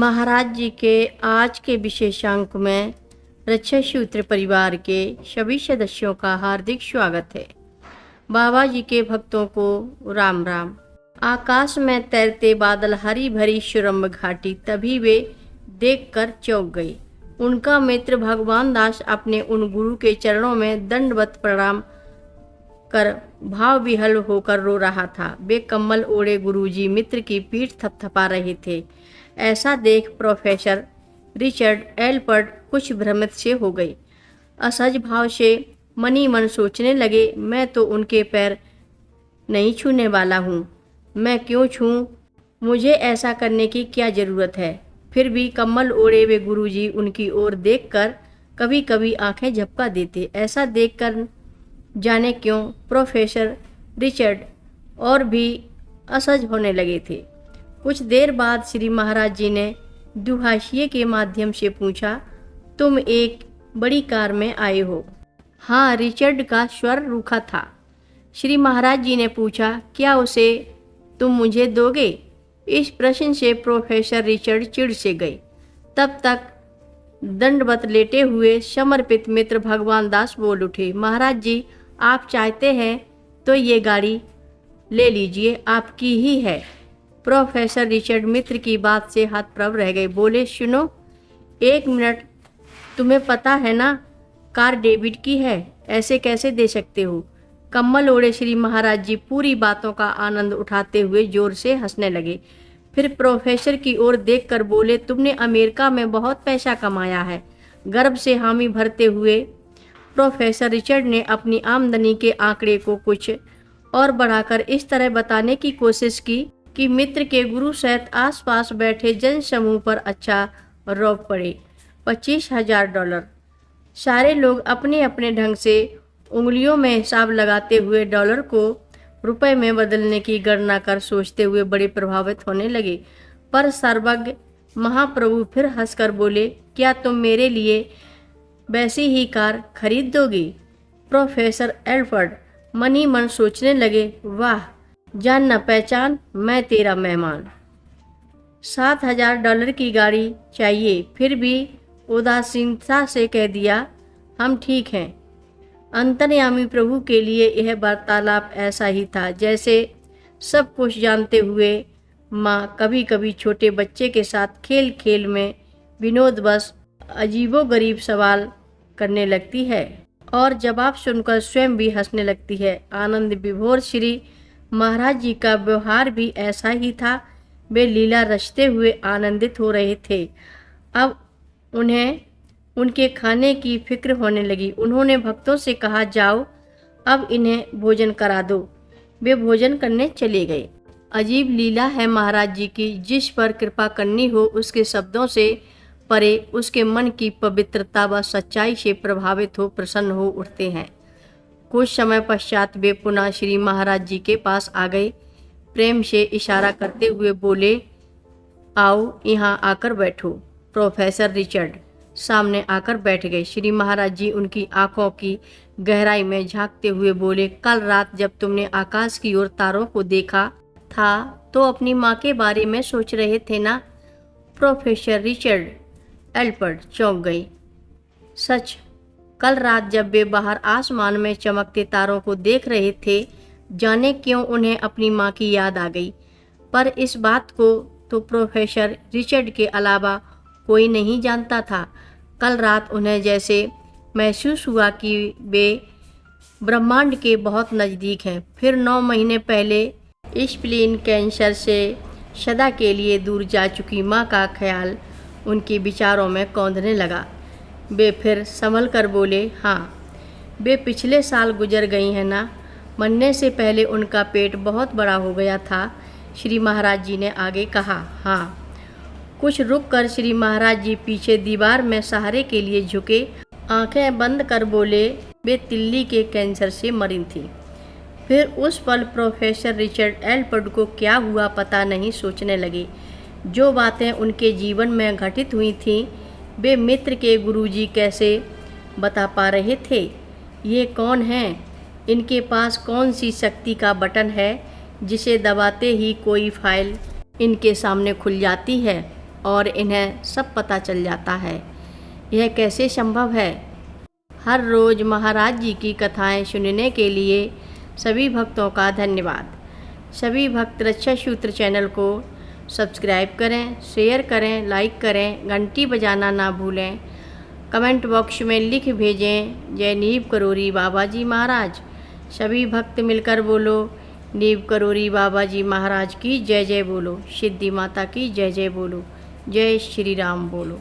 महाराज जी के आज के विशेषांक में रक्षासूत्र परिवार के सभी सदस्यों का हार्दिक स्वागत है। बाबा जी के भक्तों को राम राम। आकाश में तैरते बादल, हरी भरी सुरम्भ घाटी, तभी वे देखकर चौंक गई। उनका मित्र भगवान दास अपने उन गुरु के चरणों में दंडवत प्रणाम कर भाव विहल होकर रो रहा था। वे कम्बल ओढ़े गुरुजी मित्र की पीठ थपथपा रहे थे। ऐसा देख प्रोफेसर रिचर्ड एल्पर्ट कुछ भ्रमित से हो गई। असहज भाव से मनी मन सोचने लगे, मैं तो उनके पैर नहीं छूने वाला हूँ। मैं क्यों छूऊं? मुझे ऐसा करने की क्या ज़रूरत है? फिर भी कम्बल ओढ़े वे गुरुजी उनकी ओर देखकर कभी कभी आंखें झपका देते। ऐसा देखकर जाने क्यों प्रोफेसर रिचर्ड और भी असहज होने लगे थे। कुछ देर बाद श्री महाराज जी ने दुभाषिए के माध्यम से पूछा, तुम एक बड़ी कार में आए हो? हाँ, रिचर्ड का स्वर रूखा था। श्री महाराज जी ने पूछा, क्या उसे तुम मुझे दोगे? इस प्रश्न से प्रोफेसर रिचर्ड चिढ़ से गए। तब तक दंडवत लेटे हुए समर्पित मित्र भगवान दास बोल उठे, महाराज जी, आप चाहते हैं तो ये गाड़ी ले लीजिए, आपकी ही है। प्रोफेसर रिचर्ड मित्र की बात से हतप्रभ रह गए। बोले, सुनो, एक मिनट, तुम्हें पता है ना कार डेविड की है, ऐसे कैसे दे सकते हो? कम्बल ओढ़े श्री महाराज जी पूरी बातों का आनंद उठाते हुए जोर से हंसने लगे। फिर प्रोफेसर की ओर देखकर बोले, तुमने अमेरिका में बहुत पैसा कमाया है। गर्व से हामी भरते हुए प्रोफेसर रिचर्ड ने अपनी आमदनी के आंकड़े को कुछ और बढ़ाकर इस तरह बताने की कोशिश की कि मित्र के गुरु सहित आसपास बैठे जनसमूह पर अच्छा रौब पड़े। $25,000। सारे लोग अपने अपने ढंग से उंगलियों में हिसाब लगाते हुए डॉलर को रुपए में बदलने की गणना कर सोचते हुए बड़े प्रभावित होने लगे। पर सर्वज्ञ महाप्रभु फिर हंसकर बोले, क्या तुम मेरे लिए वैसी ही कार खरीद दोगी? प्रोफेसर एल्फर्ड मन ही मन सोचने लगे, वाह, जान न पहचान, मैं तेरा मेहमान। $7,000 की गाड़ी चाहिए? फिर भी उदासीनता से कह दिया, हम ठीक हैं। अंतर्यामी प्रभु के लिए यह वार्तालाप ऐसा ही था जैसे सब कुछ जानते हुए माँ कभी कभी छोटे बच्चे के साथ खेल खेल में विनोदवश अजीबोगरीब सवाल करने लगती है और जवाब सुनकर स्वयं भी हंसने लगती है। आनंद विभोर श्री महाराज जी का व्यवहार भी ऐसा ही था। वे लीला रचते हुए आनंदित हो रहे थे। अब उन्हें उनके खाने की फिक्र होने लगी। उन्होंने भक्तों से कहा, जाओ अब इन्हें भोजन करा दो। वे भोजन करने चले गए। अजीब लीला है महाराज जी की, जिस पर कृपा करनी हो उसके शब्दों से परे उसके मन की पवित्रता व सच्चाई से प्रभावित हो प्रसन्न हो उठते हैं। कुछ समय पश्चात वे पुनः श्री महाराज जी के पास आ गए। प्रेम से इशारा करते हुए बोले, आओ यहाँ आकर बैठो। प्रोफेसर रिचर्ड सामने आकर बैठ गए। श्री महाराज जी उनकी आंखों की गहराई में झांकते हुए बोले, कल रात जब तुमने आकाश की ओर तारों को देखा था तो अपनी माँ के बारे में सोच रहे थे ना? प्रोफेसर रिचर्ड एल्पर्ट चौंक गई। सच, कल रात जब वे बाहर आसमान में चमकते तारों को देख रहे थे, जाने क्यों उन्हें अपनी माँ की याद आ गई। पर इस बात को तो प्रोफेसर रिचर्ड के अलावा कोई नहीं जानता था। कल रात उन्हें जैसे महसूस हुआ कि वे ब्रह्मांड के बहुत नज़दीक हैं। फिर 9 महीने पहले स्प्लीन कैंसर से सदा के लिए दूर जा चुकी माँ का ख्याल उनके विचारों में कौंधने लगा। वे फिर संभल कर बोले, हाँ, वे पिछले साल गुजर गई हैं ना? मरने से पहले उनका पेट बहुत बड़ा हो गया था। श्री महाराज जी ने आगे कहा, हाँ। कुछ रुक कर श्री महाराज जी पीछे दीवार में सहारे के लिए झुके, आंखें बंद कर बोले, वे तिल्ली के कैंसर से मरी थी। फिर उस पल प्रोफेसर रिचर्ड एल्पर्ट को क्या हुआ पता नहीं, सोचने लगे। जो बातें उनके जीवन में घटित हुई थीं वे मित्र के गुरुजी कैसे बता पा रहे थे? ये कौन हैं? इनके पास कौन सी शक्ति का बटन है जिसे दबाते ही कोई फाइल इनके सामने खुल जाती है और इन्हें सब पता चल जाता है। यह कैसे संभव है? हर रोज़ महाराज जी की कथाएं सुनने के लिए सभी भक्तों का धन्यवाद। सभी भक्त रक्षा सूत्र चैनल को सब्सक्राइब करें, शेयर करें, लाइक करें, घंटी बजाना ना भूलें। कमेंट बॉक्स में लिख भेजें जय नीव करोरी बाबा जी महाराज। सभी भक्त मिलकर बोलो नीव करोरी बाबा जी महाराज की जय जय बोलो, सिद्धि माता की जय जय बोलो, जय श्री राम बोलो।